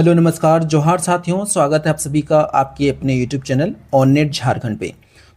Hello नमस्कार जोहार साथियों, स्वागत है आप सभी का आपके अपने यूट्यूब चैनल ऑननेट झारखंड पे।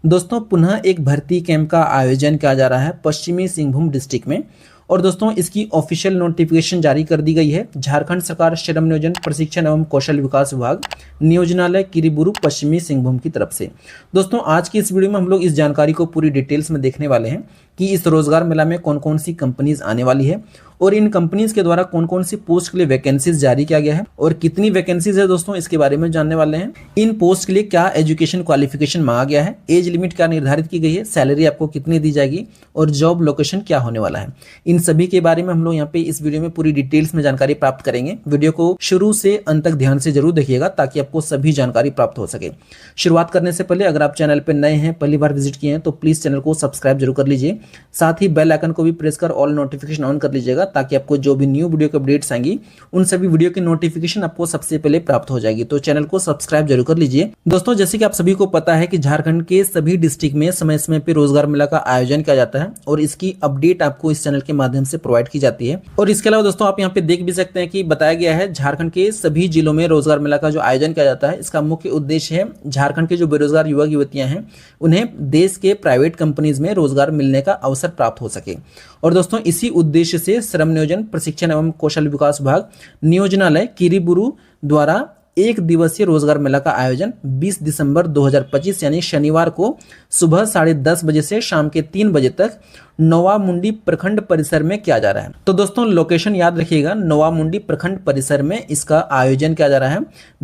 दोस्तों पुनः एक भर्ती कैंप का आयोजन किया जा रहा है पश्चिमी सिंहभूम डिस्ट्रिक्ट में। और दोस्तों इसकी ऑफिशियल नोटिफिकेशन जारी कर दी गई है। झारखंड सरकार श्रम नियोजन प्रशिक्षण एवं कौशल विकास विभाग नियोजनालय किरीबुरु पश्चिमी सिंहभूम की तरफ से। दोस्तों आज की इस वीडियो में हम लोग इस जानकारी को पूरी डिटेल्स में देखने वाले हैं कि इस रोजगार मेला में कौन कौन सी कंपनीज आने वाली है और इन कंपनीज के द्वारा कौन कौन सी पोस्ट के लिए वैकेंसीज जारी किया गया है और कितनी वैकेंसीज है दोस्तों इसके बारे में जानने वाले हैं। इन पोस्ट के लिए क्या एजुकेशन क्वालिफिकेशन मांगा गया है, एज लिमिट क्या निर्धारित की गई है, सैलरी आपको कितनी दी जाएगी और जॉब लोकेशन क्या होने वाला है, इन सभी के बारे में हम लोग यहाँ पे इस वीडियो में पूरी डिटेल्स में जानकारी प्राप्त करेंगे। वीडियो को शुरू से अंत तक ध्यान से जरूर देखिएगा ताकि आपको सभी जानकारी प्राप्त हो सके। शुरुआत करने से पहले अगर आप चैनल पर नए हैं, पहली बार विजिट किए हैं तो प्लीज चैनल को सब्सक्राइब जरूर कर लीजिए। साथ ही बेल आइकन को भी प्रेस कर ऑल नोटिफिकेशन ऑन कर लीजिएगा ताकि आपको जो भी न्यू वीडियो के अपडेट्स आएंगी उन सभी वीडियो की नोटिफिकेशन आपको सबसे पहले प्राप्त हो जाएगी। तो चैनल को सब्सक्राइब जरूर कर लीजिए। दोस्तों जैसे कि आप सभी को पता है कि झारखंड के सभी डिस्ट्रिक्ट में समय समय पे रोजगार मेला का आयोजन किया जाता है और इसकी अपडेट आपको इस चैनल के माध्यम से प्रोवाइड की जाती है। और इसके अलावा दोस्तों आप यहाँ पे देख भी सकते हैं कि बताया गया है झारखंड के सभी जिलों में रोजगार मेला का जो आयोजन किया जाता है इसका मुख्य उद्देश्य है झारखंड के जो बेरोजगार युवक युवतियां हैं उन्हें देश के प्राइवेट कंपनीज में रोजगार मिलने का अवसर प्राप्त हो सके। और दोस्तों इसी उद्देश्य से श्रम नियोजन प्रशिक्षण एवं कौशल विकास विभाग नियोजनालय किरीबुरु द्वारा एक दिवसीय रोजगार मेला का आयोजन 20 दिसंबर 2025 यानी शनिवार को सुबह 10:30 बजे से शाम के 3 बजे तक नोवामुंडी प्रखंड परिसर में किया जा रहा है। तो दोस्तों लोकेशन याद रखिएगा, नोवामुंडी प्रखंड परिसर में इसका आयोजन किया जा रहा है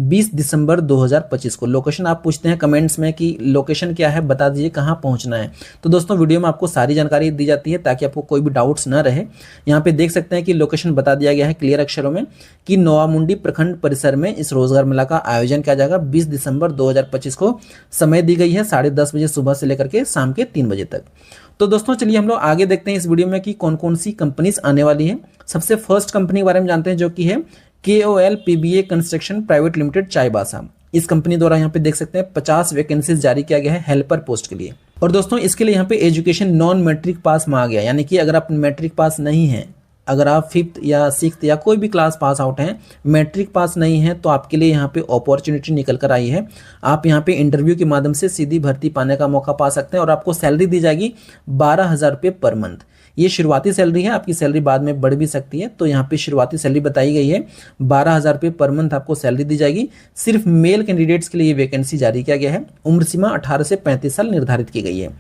20 दिसंबर 2025 को। लोकेशन आप पूछते हैं कमेंट्स में कि लोकेशन क्या है, बता दीजिए कहाँ पहुंचना है। तो दोस्तों वीडियो में आपको सारी जानकारी दी जाती है ताकि आपको कोई भी डाउट्स न रहे। यहाँ पे देख सकते हैं कि लोकेशन बता दिया गया है क्लियर अक्षरों में कि नोवामुंडी प्रखंड परिसर में इस रोजगार मेला का आयोजन किया जाएगा 20 दिसंबर 2025 को। समय दी गई है 10:30 बजे सुबह से लेकर के शाम के 3 बजे तक। तो दोस्तों चलिए हम लोग आगे देखते हैं इस वीडियो में कि कौन कौन सी कंपनीज आने वाली है। सबसे फर्स्ट कंपनी के बारे में जानते हैं जो कि है KOL PBA construction private limited Chaibasa. इस कंपनी द्वारा यहाँ पे देख सकते हैं 50 वैकेंसीज जारी किया गया है हेल्पर पोस्ट के लिए। और दोस्तों इसके लिए यहाँ पे एजुकेशन नॉन मैट्रिक पास मांगा गया, यानी कि अगर आप मैट्रिक पास नहीं है, अगर आप 5th या 6th या कोई भी क्लास पास आउट हैं, मैट्रिक पास नहीं है तो आपके लिए यहाँ पे अपॉर्चुनिटी निकल कर आई है। आप यहाँ पे इंटरव्यू के माध्यम से सीधी भर्ती पाने का मौका पा सकते हैं और आपको सैलरी दी जाएगी 12,000 रुपये पर मंथ। ये शुरुआती सैलरी है, आपकी सैलरी बाद में बढ़ भी सकती है। तो यहाँ पे शुरुआती सैलरी बताई गई है 12,000 रुपये पर मंथ आपको सैलरी दी जाएगी। सिर्फ मेल कैंडिडेट्स के लिए ये वैकेंसी जारी किया गया है। उम्र सीमा 18 से 35 साल निर्धारित की गई है।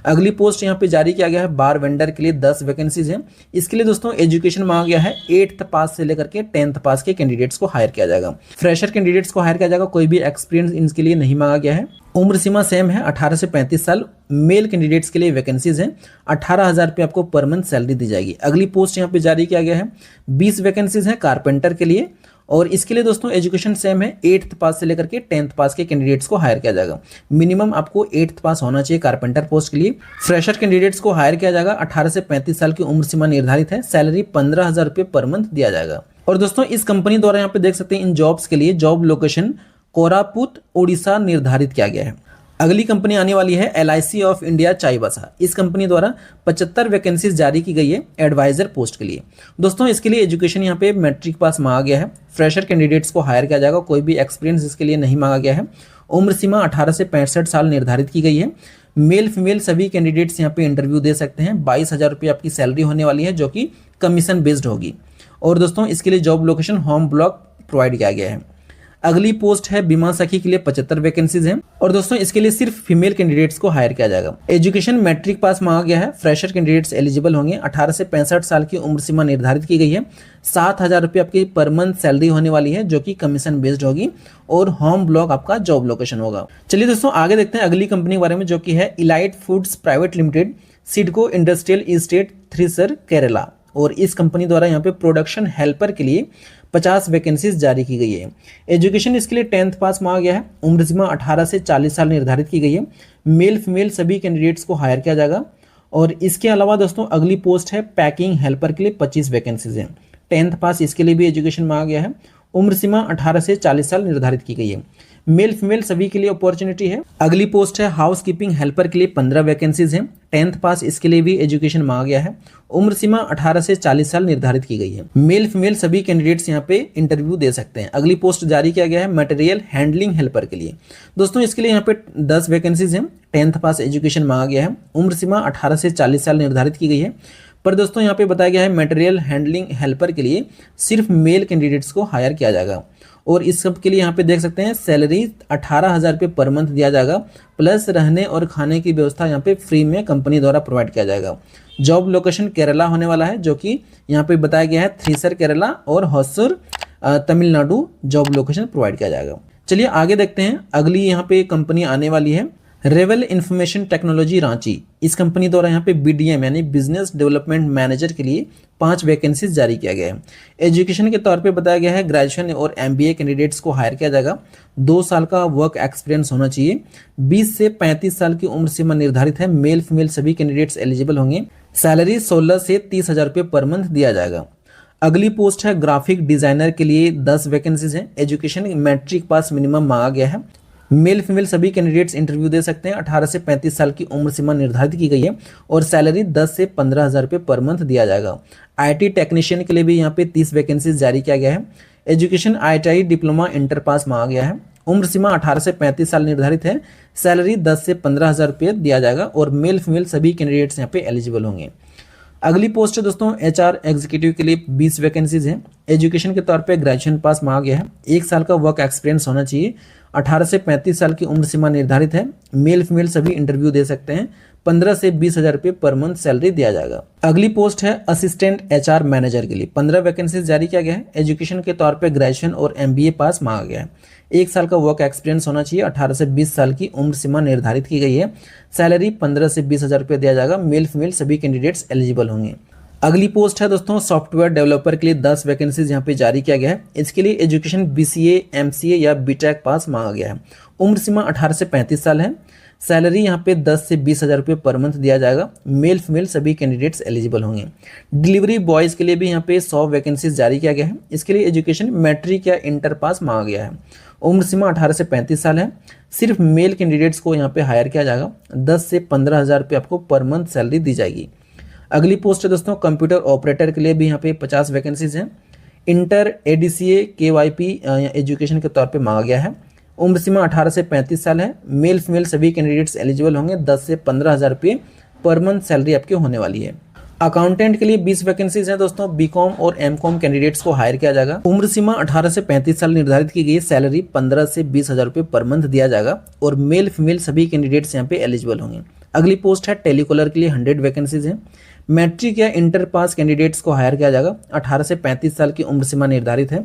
अगली पोस्ट यहाँ पे जारी किया गया है बार वेंडर के लिए 10 वैकेंसीज हैं। इसके लिए दोस्तों एजुकेशन मांगा गया है 8th पास से लेकर के 10th पास के कैंडिडेट्स को हायर किया जाएगा। फ्रेशर कैंडिडेट्स को हायर किया जाएगा, कोई भी एक्सपीरियंस इनके लिए नहीं मांगा गया है। उम्र सीमा सेम है 18 से 35 साल। मेल कैंडिडेट्स के लिए वैकेंसीज हैं, 18,000 रुपये आपको पर मंथ सैलरी दी जाएगी। अगली पोस्ट यहाँ पे जारी किया गया है 20 वैकेंसीज है कारपेंटर के लिए और इसके लिए दोस्तों एजुकेशन सेम है 8th पास से लेकर के 10th पास के कैंडिडेट्स को हायर किया जाएगा। मिनिमम आपको 8th पास होना चाहिए कारपेंटर पोस्ट के लिए। फ्रेशर कैंडिडेट्स को हायर किया जाएगा, 18 से 35 साल की उम्र सीमा निर्धारित है। सैलरी 15,000 रुपये पर मंथ दिया जाएगा। और दोस्तों इस कंपनी द्वारा यहाँ पे देख सकते हैं इन जॉब्स के लिए जॉब लोकेशन कोरापुट ओडिशा निर्धारित किया गया है। अगली कंपनी आने वाली है LIC ऑफ इंडिया चाईबासा। इस कंपनी द्वारा 75 वैकेंसीज जारी की गई है एडवाइजर पोस्ट के लिए। दोस्तों इसके लिए एजुकेशन यहाँ पे मैट्रिक पास मांगा गया है। फ्रेशर कैंडिडेट्स को हायर किया जाएगा, कोई भी एक्सपीरियंस इसके लिए नहीं मांगा गया है। उम्र सीमा 18 से 65 साल निर्धारित की गई है। मेल फीमेल सभी कैंडिडेट्स यहाँ पे इंटरव्यू दे सकते हैं। 22,000 रुपये आपकी सैलरी होने वाली है जो कि कमीशन बेस्ड होगी। और दोस्तों इसके लिए job location home block provide किया गया है। अगली पोस्ट है बीमा सखी के लिए 75 वैकेंसीज हैं और दोस्तों इसके लिए सिर्फ फीमेल कैंडिडेट्स को हायर किया जाएगा। एजुकेशन मैट्रिक पास मांगा गया है। फ्रेशर कैंडिडेट्स एलिजिबल होंगे। 18 से 65 साल की उम्र सीमा निर्धारित की गई है। 7,000 रुपये आपकी पर मंथ सैलरी होने वाली है जो कि कमीशन बेस्ड होगी और होम ब्लॉक आपका जॉब लोकेशन होगा। चलिए दोस्तों आगे देखते हैं अगली कंपनी के बारे में जो कि है elite foods private limited CIDCO industrial estate thresher Kerala. और इस कंपनी द्वारा यहाँ पे प्रोडक्शन हेल्पर के लिए 50 वैकेंसीज जारी की गई है। एजुकेशन इसके लिए 10th पास मांगा गया है। उम्र सीमा 18 से 40 साल निर्धारित की गई है। मेल फीमेल सभी कैंडिडेट्स को हायर किया जाएगा। और इसके अलावा दोस्तों अगली पोस्ट है पैकिंग हेल्पर के लिए 25 वैकेंसीज हैं। 10th पास इसके लिए भी एजुकेशन मांगा गया है। उम्र सीमा 18 से 40 साल निर्धारित की गई है। मेल फीमेल सभी के लिए अपॉर्चुनिटी है। अगली पोस्ट है हाउस कीपिंग हेल्पर के लिए 15 वैकेंसीज हैं। 10th पास इसके लिए भी एजुकेशन मांगा गया है। उम्र सीमा 18 से 40 साल निर्धारित की गई है। मेल फीमेल सभी कैंडिडेट्स यहाँ पे इंटरव्यू दे सकते हैं। अगली पोस्ट जारी किया गया है मटेरियल हैंडलिंग हेल्पर के लिए। दोस्तों इसके लिए यहाँ पे 10 वैकेंसीज हैं। 10th पास एजुकेशन मांगा गया है। उम्र सीमा 18 से 40 साल निर्धारित की गई है। पर दोस्तों यहाँ पे बताया गया है मटेरियल हैंडलिंग हेल्पर के लिए सिर्फ मेल कैंडिडेट्स को हायर किया जाएगा। और इस सब के लिए यहाँ पे देख सकते हैं सैलरी 18,000 रुपये पर मंथ दिया जाएगा, प्लस रहने और खाने की व्यवस्था यहाँ पे फ्री में कंपनी द्वारा प्रोवाइड किया जाएगा। जॉब लोकेशन केरला होने वाला है, जो कि यहाँ पे बताया गया है थ्रीसर केरला और Hosur Tamil Nadu job location provide किया जाएगा। चलिए आगे देखते हैं। अगली यहाँ पे कंपनी आने वाली है रेवल इंफॉर्मेशन टेक्नोलॉजी रांची। इस कंपनी द्वारा यहाँ पे BDM यानी बिजनेस डेवलपमेंट मैनेजर के लिए 5 वैकेंसीज जारी किया गया है। एजुकेशन के तौर पे बताया गया है ग्रेजुएशन और MBA कैंडिडेट्स को हायर किया जाएगा। 2 साल का वर्क एक्सपीरियंस होना चाहिए। 20 से 35 साल की उम्र सीमा निर्धारित है। मेल फीमेल सभी कैंडिडेट्स एलिजिबल होंगे। सैलरी 16 से 30,000 रुपये पर मंथ दिया जाएगा। अगली पोस्ट है ग्राफिक डिजाइनर के लिए 10 वैकेंसीज हैं। एजुकेशन मैट्रिक पास मिनिमम मांगा गया है। मेल फीमेल सभी कैंडिडेट्स इंटरव्यू दे सकते हैं। 18 से 35 साल की उम्र सीमा निर्धारित की गई है और सैलरी 10 से 15,000 रुपये पर मंथ दिया जाएगा। IT टेक्नीशियन के लिए भी यहाँ पे 30 वैकेंसीज जारी किया गया है। Education ITI diploma inter pass मांगा गया है। उम्र सीमा 18 से 35 साल निर्धारित है। सैलरी 10 से 15,000 रुपये दिया जाएगा और मेल फीमेल सभी कैंडिडेट्स यहाँ पे एलिजिबल होंगे। अगली पोस्ट है दोस्तों HR एग्जीक्यूटिव के लिए 20 वैकेंसीज हैं। एजुकेशन के तौर पे ग्रेजुएशन पास मांगा गया है। 1 साल का वर्क एक्सपीरियंस होना चाहिए। 18 से 35 साल की उम्र सीमा निर्धारित है। मेल फीमेल सभी इंटरव्यू दे सकते हैं। 15 से 20,000 रुपये पर मंथ सैलरी दिया जाएगा। अगली पोस्ट है असिस्टेंट HR मैनेजर के लिए 15 वैकेंसीज जारी किया गया है। एजुकेशन के तौर पे ग्रेजुएशन और MBA पास मांगा गया है। 1 साल का वर्क एक्सपीरियंस होना चाहिए। 18 से 20 साल की उम्र सीमा निर्धारित की गई है। सैलरी 15 से 20,000 रुपये दिया जाएगा। मेल फीमेल सभी कैंडिडेट्स एलिजिबल होंगे। अगली पोस्ट है दोस्तों सॉफ्टवेयर डेवलपर के लिए 10 वैकेंसीज यहाँ पे जारी किया गया है। इसके लिए एजुकेशन BCA MCA या BTech पास मांगा गया है। उम्र सीमा 18 से 35 साल है। सैलरी यहाँ पे 10 से 20,000 रुपये पर मंथ दिया जाएगा। मेल फीमेल सभी कैंडिडेट्स एलिजिबल होंगे। डिलीवरी बॉयज़ के लिए भी यहाँ पे 100 वैकेंसीज जारी किया गया है। इसके लिए एजुकेशन मैट्रिक या इंटर पास मांगा गया है। उम्र सीमा 18 से 35 साल है। सिर्फ मेल कैंडिडेट्स को यहाँ पे हायर किया जाएगा। 10 से 15,000 रुपये आपको पर मंथ सैलरी दी जाएगी। अगली पोस्ट है दोस्तों कंप्यूटर ऑपरेटर के लिए भी यहाँ पे 50 वैकेंसीज हैं। इंटर ADCA KYP एजुकेशन के तौर पे मांगा गया है। उम्र सीमा 18 से 35 साल है। मेल फीमेल सभी कैंडिडेट्स एलिजिबल होंगे। 10 से 15,000 रुपये पर मंथ सैलरी आपकी होने वाली है। अकाउंटेंट के लिए 20 वैकेंसीज हैं दोस्तों। BCom और MCom कैंडिडेट्स को हायर किया जाएगा। उम्र सीमा 18 से 35 साल निर्धारित की गई। सैलरी 15 से 20,000 रुपये पर मंथ दिया जाएगा और मेल फीमेल सभी कैंडिडेट्स यहाँ पे एलिजिबल होंगे। अगली पोस्ट है टेलीकॉलर के लिए 100 वैकेंसीज हैं। मैट्रिक या इंटर पास कैंडिडेट्स को हायर किया जाएगा। 18 से 35 साल की उम्र सीमा निर्धारित है।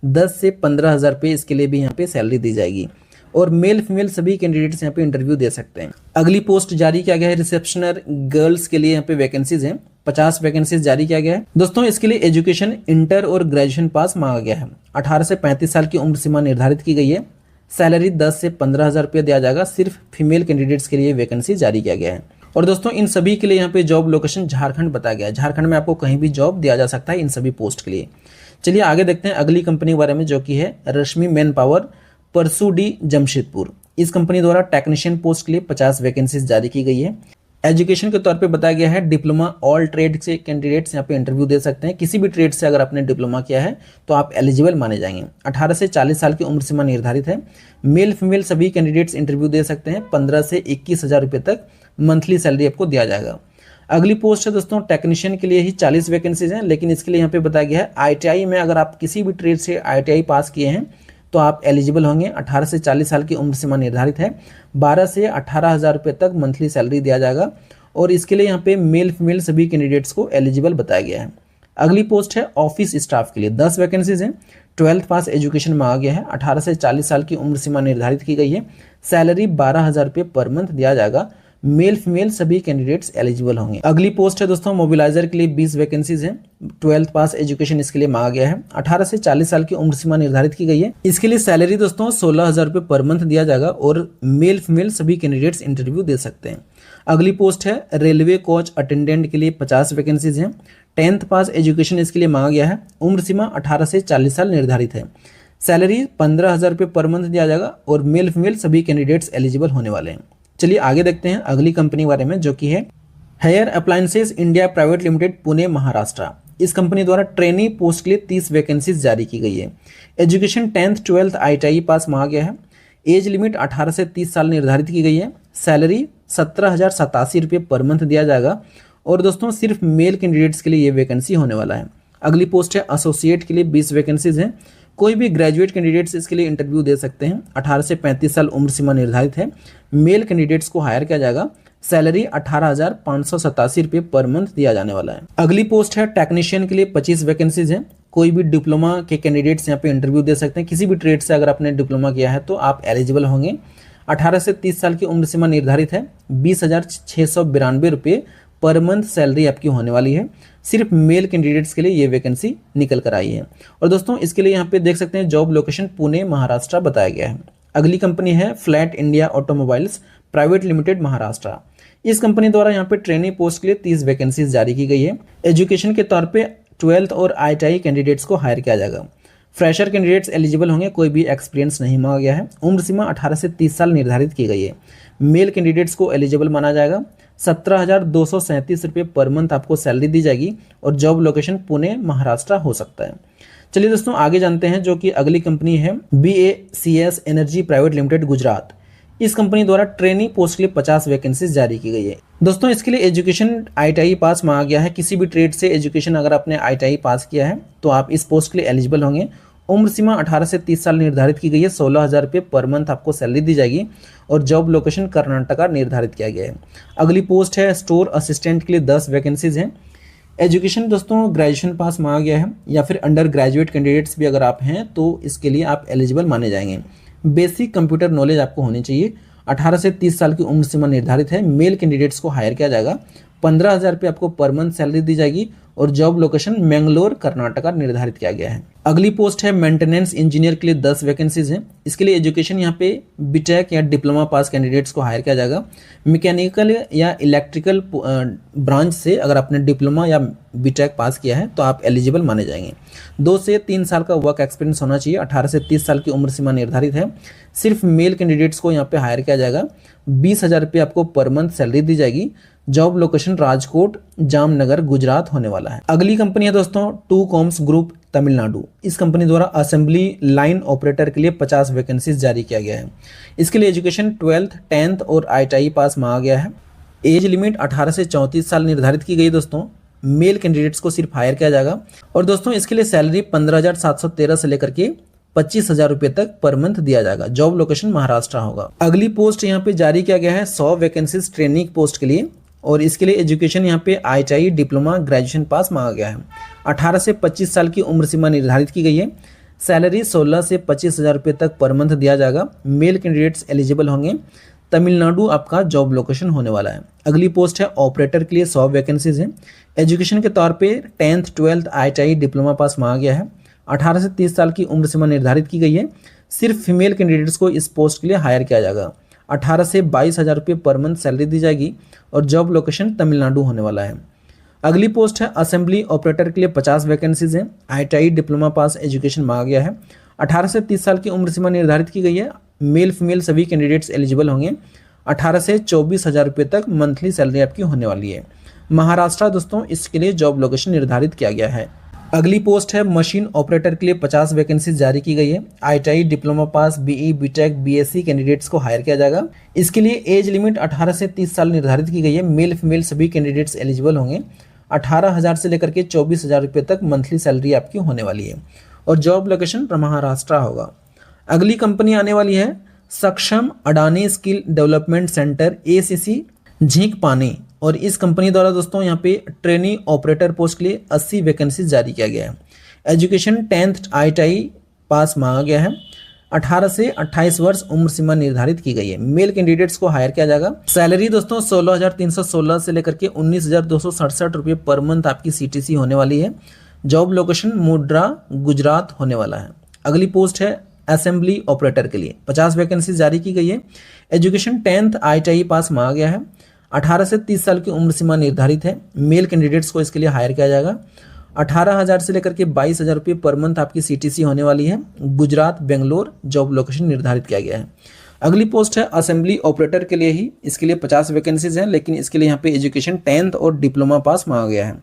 10 से 15,000 रुपये इसके लिए भी यहाँ पे सैलरी दी जाएगी और मेल फीमेल सभी कैंडिडेट्स यहाँ पे इंटरव्यू दे सकते हैं। अगली पोस्ट जारी किया गया है रिसेप्शनर गर्ल्स के लिए यहाँ पे वैकेंसीज हैं। 50 वैकेंसीज जारी किया गया है दोस्तों। इसके लिए एजुकेशन इंटर और ग्रेजुएशन पास मांगा गया है। 18 से 35 साल की उम्र सीमा निर्धारित की गई है। सैलरी 10 से 15,000 रुपये दिया जाएगा। सिर्फ फीमेल कैंडिडेट्स के लिए वैकेंसी जारी किया गया है। और दोस्तों इन सभी के लिए यहाँ पे जॉब लोकेशन झारखंड बताया गया है। झारखंड में आपको कहीं भी जॉब दिया जा सकता है इन सभी पोस्ट के लिए। चलिए आगे देखते हैं अगली कंपनी के बारे में, जो कि है रश्मि मैन पावर परसुडी जमशेदपुर। इस कंपनी द्वारा टेक्नीशियन पोस्ट के लिए 50 वैकेंसीज जारी की गई है। एजुकेशन के तौर पे बताया गया है डिप्लोमा ऑल ट्रेड से कैंडिडेट्स यहाँ पे इंटरव्यू दे सकते हैं। किसी भी ट्रेड से अगर आपने डिप्लोमा किया है तो आप एलिजिबल माने जाएंगे। 18 से 40 साल की उम्र सीमा निर्धारित है। मेल फीमेल सभी कैंडिडेट्स इंटरव्यू दे सकते हैं। 15 से 21,000 रुपये तक मंथली सैलरी आपको दिया जाएगा। अगली पोस्ट है दोस्तों टेक्नीशियन के लिए ही 40 वैकेंसीज हैं, लेकिन इसके लिए यहाँ पे बताया गया है ITI में अगर आप किसी भी ट्रेड से ITI पास किए हैं तो आप एलिजिबल होंगे। 18 से 40 साल की उम्र सीमा निर्धारित है। 12 से 18,000 रुपये तक मंथली सैलरी दिया जाएगा और इसके लिए यहाँ पे मेल फीमेल सभी कैंडिडेट्स को एलिजिबल बताया गया है। अगली पोस्ट है ऑफिस स्टाफ के लिए 10 वैकेंसीज हैं। 12th पास एजुकेशन मांगा गया है। 18 से 40 साल की उम्र सीमा निर्धारित की गई है। सैलरी 12,000 रुपये पर मंथ दिया जाएगा। मेल फीमेल सभी कैंडिडेट्स एलिजिबल होंगे। अगली पोस्ट है दोस्तों मोबिलाइजर के लिए 20 वैकेंसीज हैं। 12th पास एजुकेशन इसके लिए मांगा गया है। 18 से 40 साल की उम्र सीमा निर्धारित की गई है। इसके लिए सैलरी दोस्तों 16,000 रुपये पर मंथ दिया जाएगा और मेल फीमेल सभी कैंडिडेट्स इंटरव्यू दे सकते हैं। अगली पोस्ट है रेलवे कोच अटेंडेंट के लिए 50 वैकेंसीज हैं। 10th पास एजुकेशन इसके लिए मांगा गया है। उम्र सीमा 18 से 40 साल निर्धारित है। सैलरी 15,000 रुपये पर मंथ दिया जाएगा और मेल फीमेल सभी कैंडिडेट्स एलिजिबल होने वाले हैं। चलिए आगे देखते हैं अगली कंपनी के बारे में, जो कि है hair appliances India private limited, Pune Maharashtra. इस कंपनी द्वारा ट्रेनी पोस्ट के लिए 30 वैकेंसीज जारी की गई है। एजुकेशन 10th 12th ITI पास मांगा गया है। एज लिमिट 18 से 30 साल निर्धारित की गई है। सैलरी 17,087 रुपये पर मंथ दिया जाएगा और दोस्तों सिर्फ मेल कैंडिडेट्स के लिए ये वैकेंसी होने वाला है। अगली पोस्ट है एसोसिएट के लिए 20 वैकेंसीज हैं। कोई भी ग्रेजुएट कैंडिडेट्स इसके लिए इंटरव्यू दे सकते हैं। 18 से 35 साल उम्र सीमा निर्धारित है। मेल कैंडिडेट्स को हायर किया जाएगा। सैलरी 18,587 रुपये पर मंथ दिया जाने वाला है। अगली पोस्ट है टेक्नीशियन के लिए 25 वैकेंसीज हैं। कोई भी डिप्लोमा के कैंडिडेट्स यहाँ पे इंटरव्यू दे सकते हैं। किसी भी ट्रेड से अगर आपने डिप्लोमा किया है तो आप एलिजिबल होंगे। 18 से 30 साल की उम्र सीमा निर्धारित है। 20,692 रुपये पर मंथ सैलरी आपकी होने वाली है। सिर्फ मेल कैंडिडेट्स के लिए ये वैकेंसी निकल कर आई है। और दोस्तों इसके लिए यहाँ पे देख सकते हैं जॉब लोकेशन पुणे महाराष्ट्र बताया गया है। अगली कंपनी है flat India automobiles private limited Maharashtra. इस कंपनी द्वारा यहाँ पे ट्रेनी पोस्ट के लिए 30 वैकेंसीज जारी की गई है। एजुकेशन के तौर पे 12th और ITI कैंडिडेट्स को हायर किया जाएगा। फ्रेशर कैंडिडेट्स एलिजिबल होंगे। कोई भी एक्सपीरियंस नहीं मांगा गया है। उम्र सीमा 18 से 30 साल निर्धारित की गई है। मेल कैंडिडेट्स को एलिजिबल माना जाएगा। 17,237 रुपये पर मंथ आपको सैलरी दी जाएगी और जॉब लोकेशन पुणे महाराष्ट्र हो सकता है। चलिए दोस्तों आगे जानते हैं, जो कि अगली कंपनी है BACS energy private limited Gujarat. इस कंपनी द्वारा ट्रेनी पोस्ट के लिए 50 वैकेंसीज जारी की गई है। दोस्तों इसके लिए एजुकेशन ITI पास मांगा गया है। किसी भी ट्रेड से एजुकेशन अगर आपने ITI पास किया है तो आप इस पोस्ट के लिए एलिजिबल होंगे। उम्र सीमा 18 से 30 साल निर्धारित की गई है। 16,000 रुपये पर मंथ आपको सैलरी दी जाएगी और जॉब लोकेशन कर्नाटका निर्धारित किया गया है। अगली पोस्ट है स्टोर असिस्टेंट के लिए 10 वैकेंसीज हैं। एजुकेशन दोस्तों ग्रेजुएशन पास मांगा गया है या फिर अंडर ग्रेजुएट कैंडिडेट्स भी अगर आप हैं तो इसके लिए आप एलिजिबल माने जाएंगे। बेसिक कंप्यूटर नॉलेज आपको होनी चाहिए। 18 से 30 साल की उम्र सीमा निर्धारित है। मेल कैंडिडेट्स को हायर किया जाएगा। 15,000 रुपये आपको पर मंथ सैलरी दी जाएगी और जॉब लोकेशन मैंगलोर कर्नाटका निर्धारित किया गया है। अगली पोस्ट है मेंटेनेंस इंजीनियर के लिए 10 वैकेंसीज हैं। इसके लिए एजुकेशन यहाँ पे बीटेक या डिप्लोमा पास कैंडिडेट्स को हायर किया जाएगा। मैकेनिकल या इलेक्ट्रिकल ब्रांच से अगर आपने डिप्लोमा या बीटेक पास किया है तो आप एलिजिबल माने जाएंगे। 2 से 3 साल का वर्क एक्सपीरियंस होना चाहिए। 18 से 30 साल की उम्र सीमा निर्धारित है। सिर्फ मेल कैंडिडेट्स को यहाँ पे हायर किया जाएगा। 20,000 रुपये आपको पर मंथ सैलरी दी जाएगी। जॉब लोकेशन राजकोट जामनगर गुजरात होने वाला है। अगली कंपनी है दोस्तों टू कॉम्स ग्रुप तमिलनाडु। इस कंपनी द्वारा असेंबली लाइन ऑपरेटर के लिए 50 वैकेंसीज जारी किया गया है। इसके लिए एजुकेशन 12th 10th और ITI पास मांगा गया है। एज लिमिट 18 से 34 साल निर्धारित की गई। दोस्तों मेल कैंडिडेट्स को सिर्फ हायर किया जाएगा और दोस्तों इसके लिए सैलरी 15,713 से लेकर के 25,000 रुपये तक पर मंथ दिया जाएगा। जॉब लोकेशन महाराष्ट्र होगा। अगली पोस्ट यहाँ पे जारी किया गया है 100 वैकेंसीज ट्रेनिंग पोस्ट के लिए और इसके लिए एजुकेशन यहाँ पे ITI डिप्लोमा ग्रेजुएशन पास मांगा गया है। 18 से 25 साल की उम्र सीमा निर्धारित की गई है। सैलरी 16 से 25,000 रुपये तक पर मंथ दिया जाएगा। मेल कैंडिडेट्स एलिजिबल होंगे। तमिलनाडु आपका जॉब लोकेशन होने वाला है। अगली पोस्ट है ऑपरेटर के लिए 100 वैकेंसीज हैं। एजुकेशन के तौर पे 10th 12th ITI diploma pass मांगा गया है। 18 से 30 साल की उम्र सीमा निर्धारित की गई है। सिर्फ फीमेल कैंडिडेट्स को इस पोस्ट के लिए हायर किया जाएगा। 18 से 22,000 रुपये पर मंथ सैलरी दी जाएगी और जॉब लोकेशन तमिलनाडु होने वाला है। अगली पोस्ट है असेंबली ऑपरेटर के लिए 50 वैकेंसीज हैं। ITI डिप्लोमा पास एजुकेशन मांगा गया है। 18 से 30 साल की उम्र सीमा निर्धारित की गई है। मेल फीमेल सभी कैंडिडेट्स एलिजिबल होंगे। 18 से 24,000 रुपये तक मंथली सैलरी आपकी होने वाली है। महाराष्ट्र दोस्तों इसके लिए जॉब लोकेशन निर्धारित किया गया है। अगली पोस्ट है मशीन ऑपरेटर के लिए 50 वैकेंसीज जारी की गई है। ITI diploma pass BE BTech BSc candidates को हायर किया जाएगा। इसके लिए एज लिमिट 18 से 30 साल निर्धारित की गई है। मेल फीमेल सभी कैंडिडेट्स एलिजिबल होंगे। 18,000 से लेकर के 24,000 रुपये तक मंथली सैलरी आपकी होने वाली है और जॉब लोकेशन महाराष्ट्र होगा। अगली कंपनी आने वाली है सक्षम Adani skill development centre ACC Jhinkpani और इस कंपनी द्वारा दोस्तों यहाँ पे ट्रेनी ऑपरेटर पोस्ट के लिए 80 वैकेंसीज जारी किया गया है। एजुकेशन 10th ITI पास मांगा गया है। 18 से 28 वर्ष उम्र सीमा निर्धारित की गई है। मेल कैंडिडेट्स को हायर किया जाएगा। सैलरी दोस्तों 16,316 से लेकर के 19,267 रुपये पर मंथ आपकी CTC होने वाली है। जॉब लोकेशन मुंद्रा गुजरात होने वाला है। अगली पोस्ट है असेंबली ऑपरेटर के लिए 50 वैकेंसी जारी की गई है। एजुकेशन 10th ITI पास मांगा गया है। 18 से 30 साल की उम्र सीमा निर्धारित है। मेल कैंडिडेट्स को इसके लिए हायर किया जाएगा। 18,000 से लेकर के 22,000 रुपये पर मंथ आपकी CTC होने वाली है। गुजरात, बेंगलोर जॉब लोकेशन निर्धारित किया गया है। अगली पोस्ट है असेंबली ऑपरेटर के लिए ही। इसके लिए 50 वैकेंसीज हैं, लेकिन इसके लिए यहाँ पे एजुकेशन 10th और डिप्लोमा पास मांगा गया है।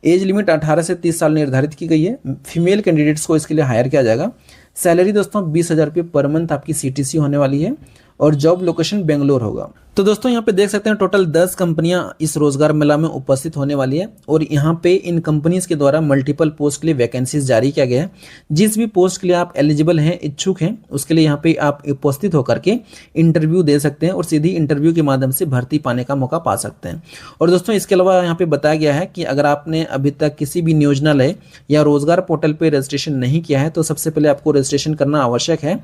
एज लिमिट 18 से 30 साल निर्धारित की गई है। फीमेल कैंडिडेट्स को इसके लिए हायर किया जाएगा। सैलरी दोस्तों 20,000 रुपये पर मंथ आपकी CTC होने वाली है और जॉब लोकेशन बेंगलोर होगा। तो दोस्तों यहाँ पे देख सकते हैं टोटल 10 कंपनियां इस रोजगार मेला में उपस्थित होने वाली है और यहाँ पे इन कंपनीज के द्वारा मल्टीपल पोस्ट के लिए वैकेंसीज जारी किया गया है। जिस भी पोस्ट के लिए आप एलिजिबल हैं, इच्छुक हैं, उसके लिए यहाँ पे आप उपस्थित होकर के इंटरव्यू दे सकते हैं और सीधी इंटरव्यू के माध्यम से भर्ती पाने का मौका पा सकते हैं। और दोस्तों इसके अलावा यहाँ पे बताया गया है कि अगर आपने अभी तक किसी भी नियोजनालय या रोजगार पोर्टल पर रजिस्ट्रेशन नहीं किया है तो सबसे पहले आपको रजिस्ट्रेशन करना आवश्यक है।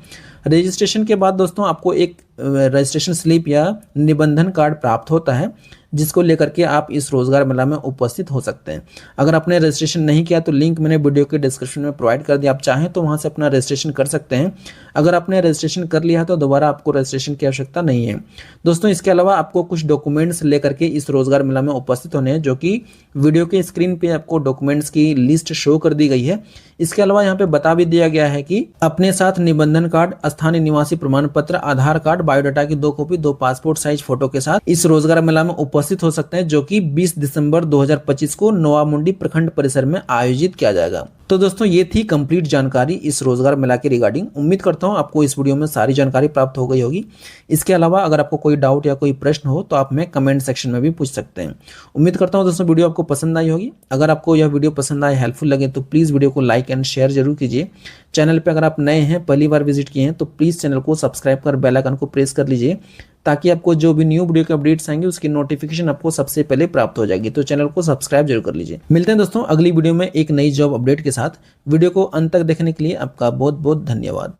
रजिस्ट्रेशन के बाद दोस्तों आपको एक रजिस्ट्रेशन स्लिप या निबंधन कार्ड प्राप्त होता है, जिसको लेकर के आप इस रोजगार मेला में उपस्थित हो सकते हैं। अगर आपने रजिस्ट्रेशन नहीं किया तो लिंक मैंने वीडियो के डिस्क्रिप्शन में प्रोवाइड कर दिया, आप चाहें तो वहां से अपना रजिस्ट्रेशन कर सकते हैं। अगर आपने रजिस्ट्रेशन कर लिया है तो दोबारा आपको रजिस्ट्रेशन की आवश्यकता नहीं है। दोस्तों इसके अलावा आपको कुछ डॉक्यूमेंट्स लेकर के इस रोजगार मेला में उपस्थित होने हैं, जो कि वीडियो के स्क्रीन पे आपको डॉक्यूमेंट्स की लिस्ट शो कर दी गई है। इसके अलावा यहाँ पे बता भी दिया गया है कि अपने साथ निबंधन कार्ड, स्थानीय निवासी प्रमाण पत्र, आधार कार्ड, बायोडाटा की 2 कॉपी, 2 पासपोर्ट साइज फोटो के साथ इस रोजगार मेला में उपस्थित हो सकते हैं, जो कि 20 दिसंबर 2025 को नोवामुंडी प्रखंड परिसर में आयोजित किया जाएगा। तो दोस्तों ये थी कंप्लीट जानकारी इस रोजगार मेला के रिगार्डिंग। उम्मीद करता हूँ आपको इस वीडियो में सारी जानकारी प्राप्त हो गई होगी। इसके अलावा अगर आपको कोई डाउट या कोई प्रश्न हो तो आप हमें कमेंट सेक्शन में भी पूछ सकते हैं। उम्मीद करता हूँ दोस्तों वीडियो आपको पसंद आई होगी। अगर आपको यह वीडियो पसंद आए, हेल्पफुल लगे तो प्लीज़ वीडियो को लाइक एंड शेयर जरूर कीजिए। चैनल पर अगर आप नए हैं, पहली बार विजिट किए हैं, तो प्लीज़ चैनल को सब्सक्राइब कर बेल आइकन को प्रेस कर लीजिए, ताकि आपको जो भी न्यू वीडियो के अपडेट्स आएंगे उसकी नोटिफिकेशन आपको सबसे पहले प्राप्त हो जाएगी। तो चैनल को सब्सक्राइब जरूर कर लीजिए। मिलते हैं दोस्तों अगली वीडियो में एक नई जॉब अपडेट के साथ। वीडियो को अंत तक देखने के लिए आपका बहुत बहुत धन्यवाद।